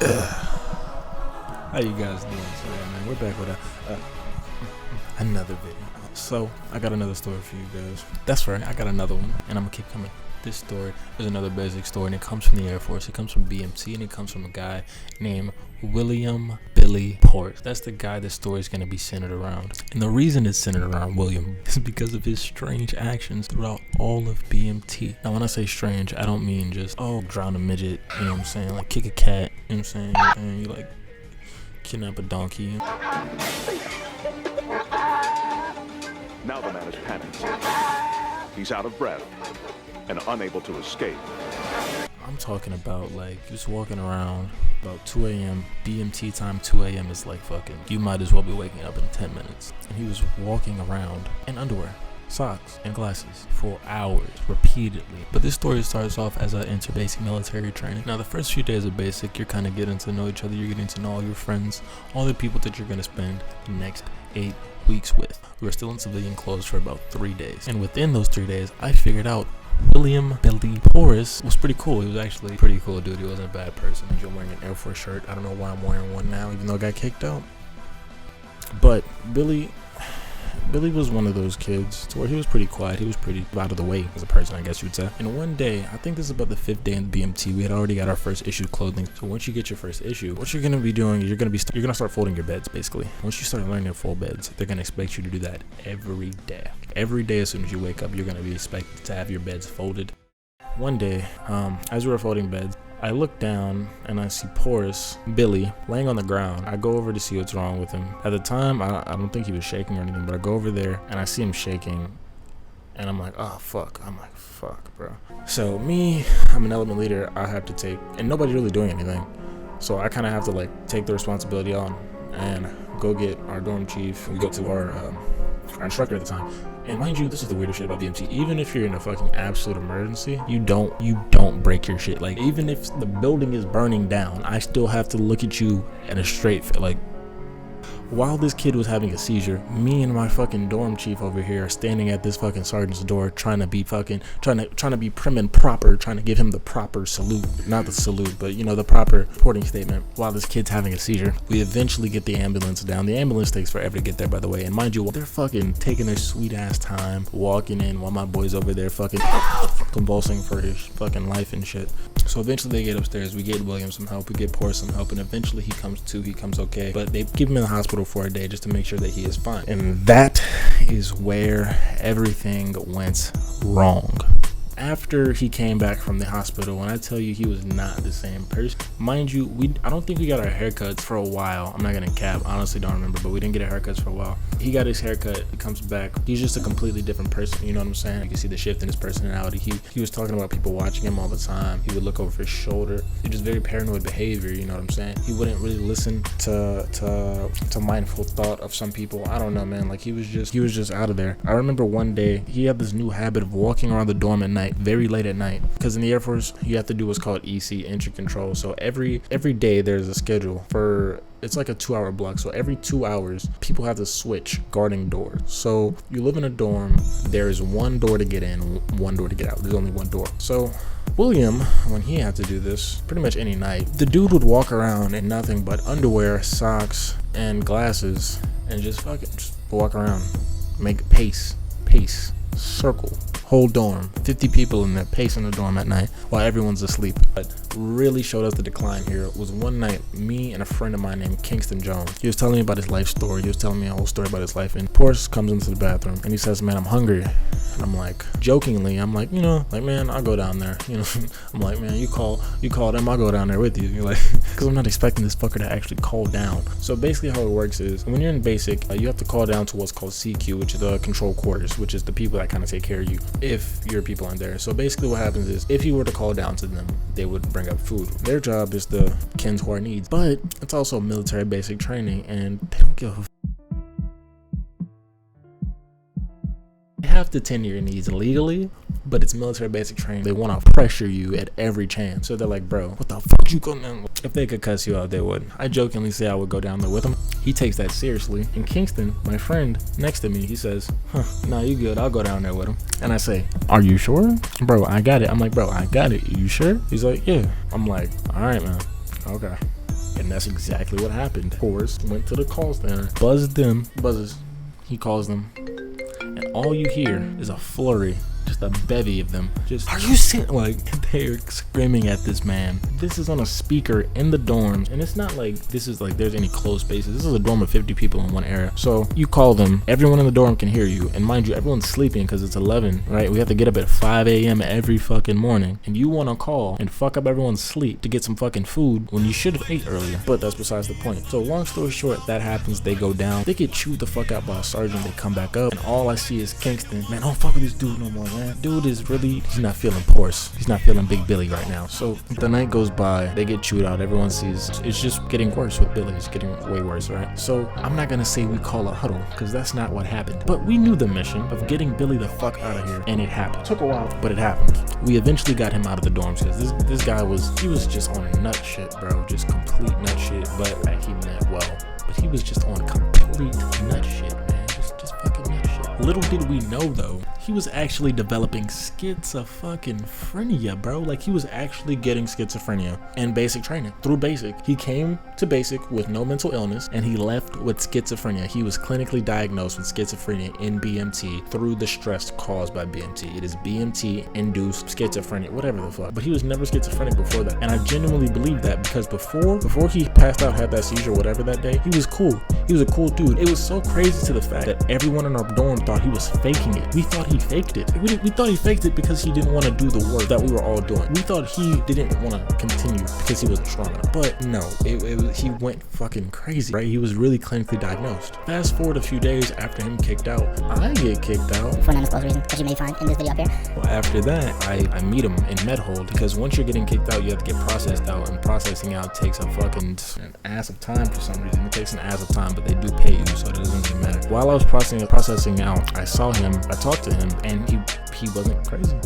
How you guys doing today, man? We're back with another video. So I got another story for you guys. That's right, I got another one, and I'm gonna keep coming. This story is another basic story, and it comes from the Air Force. It comes from BMT, and it comes from a guy named William Billy Porras. That's the guy this story is going to be centered around. And the reason it's centered around William is because of his strange actions throughout all of BMT. Now, when I say strange, I don't mean just, drown a midget, you know what I'm saying? Like, kick a cat, you know what I'm saying? And you, like, kidnap a donkey. Now the man is panicked. He's out of breath and unable to escape. I'm talking about, like, just walking around about 2 a.m. BMT time. 2 a.m. is like fucking, you might as well be waking up in 10 minutes. And he was walking around in underwear, socks, and glasses for hours repeatedly. But this story starts off as an interbasic military training. Now, the first few days of basic, you're kind of getting to know each other. You're getting to know all your friends, all the people that you're going to spend the next 8 weeks with. We were still in civilian clothes for about 3 days. And within those 3 days, I figured out William Billy Porras was pretty cool. He was actually pretty cool, dude. He wasn't a bad person. I'm wearing an Air Force shirt. I don't know why I'm wearing one now, even though I got kicked out. But Billy was one of those kids to where he was pretty quiet. He was pretty out of the way as a person, I guess you would say. And one day, I think this is about the 5th day in the BMT, we had already got our first issue clothing. So once you get your first issue, what you're gonna be doing is you're gonna start folding your beds, basically. Once you start learning to fold beds, they're gonna expect you to do that every day. Every day, as soon as you wake up, you're gonna be expected to have your beds folded. One day, as we were folding beds, I look down and I see Porras, Billy, laying on the ground. I go over to see what's wrong with him. At the time, I don't think he was shaking or anything, but I go over there and I see him shaking. And I'm like, oh, fuck. I'm like, fuck, bro. So me, I'm an element leader. I have to take, and nobody's really doing anything. So I kind of have to, like, take the responsibility on and go get our dorm chief. We go to our instructor at the time. And mind you, this is the weirdest shit about BMT. Even if you're in a fucking absolute emergency, you don't break your shit. Like, even if the building is burning down, I still have to look at you in a straight face. Like, while this kid was having a seizure, me and my fucking dorm chief over here are standing at this fucking sergeant's door trying to be prim and proper, trying to give him the proper salute. Not the salute, but, you know, the proper reporting statement while this kid's having a seizure. We eventually get the ambulance down. The ambulance takes forever to get there, by the way. And mind you, they're fucking taking their sweet ass time walking in while my boy's over there fucking convulsing for his fucking life and shit. So eventually they get upstairs. We get William some help. We get Porras some help. And eventually he comes to. He comes okay. But they keep him in the hospital for a day just to make sure that he is fine. And that is where everything went wrong. After he came back from the hospital, when I tell you he was not the same person, mind you, I don't think we got our haircuts for a while. I'm not gonna cap, honestly don't remember, but we didn't get our haircuts for a while. He got his haircut, he comes back, he's just a completely different person, you know what I'm saying? You can see the shift in his personality. He was talking about people watching him all the time. He would look over his shoulder. He just very paranoid behavior, you know what I'm saying? He wouldn't really listen to mindful thought of some people. I don't know, man, like he was just out of there. I remember one day he had this new habit of walking around the dorm at night, very late at night, because in the Air Force you have to do what's called EC, entry control. So every day there's a schedule for, it's like a 2-hour block. So every 2 hours people have to switch guarding doors. So you live in a dorm, there is one door to get in, one door to get out. There's only one door. So William, when he had to do this pretty much any night, the dude would walk around in nothing but underwear, socks, and glasses, and just walk around, make pace, circle, whole dorm, 50 people in there pacing the dorm at night while everyone's asleep. But really showed us the decline here was one night, me and a friend of mine named Kingston Jones. He was telling me about his life story. He was telling me a whole story about his life, and Porras comes into the bathroom and he says, man, I'm hungry. And I'm like, jokingly, I'm like, you know, like, man, I'll go down there, you know. I'm like, man, you call them, I'll go down there with you. You're like, because I'm not expecting this fucker to actually call down. So basically how it works is when you're in basic, you have to call down to what's called CQ, which is the control quarters, which is the people that kind of take care of you if your people aren't there. So basically what happens is if you were to call down to them, they would bring up food. Their job is to tend to our needs, but it's also military basic training, and they don't give a They have to tend to your needs legally, but it's military basic training. They want to pressure you at every chance. So they're like, bro, what the fuck you going down? If they could cuss you out, they would. I jokingly say I would go down there with him. He takes that seriously. And Kingston, my friend next to me, he says, nah, you good. I'll go down there with him. And I say, are you sure? Bro, I got it. I'm like, bro, I got it. You sure? He's like, yeah. I'm like, all right, man. Okay. And that's exactly what happened. Horace went to the call center, buzzes. He calls them, and all you hear is a flurry, just a bevy of them. Just, are you serious? Like, they're screaming at this man. This is on a speaker in the dorms, and it's not like this is like there's any closed spaces. This is a dorm of 50 people in one area. So you call them, everyone in the dorm can hear you, and mind you, everyone's sleeping because it's 11, right? We have to get up at 5 a.m. every fucking morning, and you want to call and fuck up everyone's sleep to get some fucking food when you should have ate earlier. But that's besides the point. So long story short, that happens. They go down. They get chewed the fuck out by a sergeant. They come back up, and all I see is Kingston. Man, don't fuck with this dude no more, man. Dude is really, he's not feeling Porce. He's not feeling Big Billy right now. So the night goes by, they get chewed out, everyone sees it's just getting worse with Billy. It's getting way worse, right? So I'm not gonna say we call a huddle, because that's not what happened. But we knew the mission of getting Billy the fuck out of here, and it happened. Took a while, but it happened. We eventually got him out of the dorms, because this guy was just on nut shit, bro. Just complete nut shit, but he meant well. But he was just on complete nut shit, man. Just fucking nut shit. Little did we know, though, he was actually developing schizophrenia, bro. Like, he was actually getting schizophrenia in basic training. Through basic, he came to basic with no mental illness, and he left with schizophrenia. He was clinically diagnosed with schizophrenia in BMT through the stress caused by BMT. It is BMT-induced schizophrenia, whatever the fuck. But he was never schizophrenic before that, and I genuinely believe that, because before he passed out, had that seizure, whatever that day, he was cool. He was a cool dude. It was so crazy to the fact that everyone in our dorm thought he was faking it. We thought he faked it. We thought he faked it because he didn't want to do the work that we were all doing. We thought he didn't want to continue because he wasn't strong enough. But no, he went fucking crazy, right? He was really clinically diagnosed. Fast forward a few days after him kicked out, I get kicked out. For an undisclosed reason, which you may find in this video up here. Well, after that, I meet him in med hold, because once you're getting kicked out, you have to get processed out, and processing out takes a fucking ass of time for some reason. It takes an ass of time, but they do pay you, so it doesn't really matter. While I was processing out, I saw him, I talked to him, and he wasn't crazy.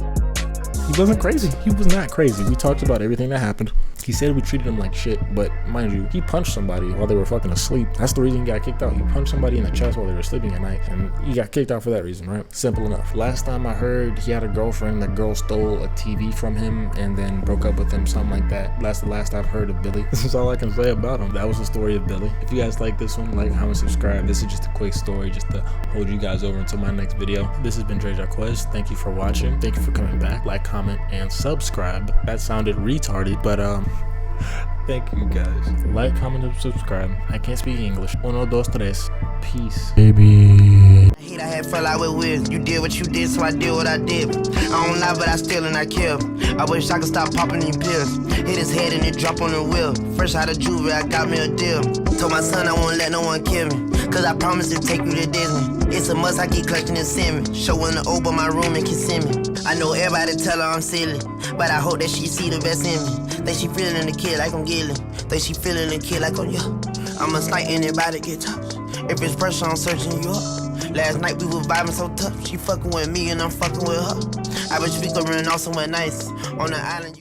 He wasn't crazy. He was not crazy. We talked about everything that happened. He said we treated him like shit, but mind you, he punched somebody while they were fucking asleep. That's the reason he got kicked out. He punched somebody in the chest while they were sleeping at night, and he got kicked out for that reason, right? Simple enough. Last time I heard, he had a girlfriend. The girl stole a TV from him and then broke up with him, something like that. That's the last I've heard of Billy. This is all I can say about him. That was the story of Billy. If you guys like this one, like, comment, subscribe. This is just a quick story, just to hold you guys over until my next video. This has been Jaquez. Thank you for watching. Thank you for coming back. Like, comment, and subscribe. That sounded retarded, but thank you guys. Like, comment, and subscribe. I can't speak English. 1, 2, 3. Peace. Baby. I had fell out with Wiz. You did what you did, so I did what I did. I don't lie, but I still and I kill. I wish I could stop popping these pills. Hit his head and it drop on the wheel. Fresh out of juvie, I got me a deal. Told my son I won't let no one kill me, cause I promise to take you to Disney. It's a must, I keep clutching and send me. Showing the open my room and kissing me. I know everybody tell her I'm silly, but I hope that she see the best in me. Think she feeling the kid like I'm Gilly. Think she feeling the kid like I'm I'm a snipe, anybody get touched. If it's pressure, I'm searching you up. Last night we were vibing so tough. She fucking with me and I'm fucking with her. I wish we could run off somewhere nice on the island.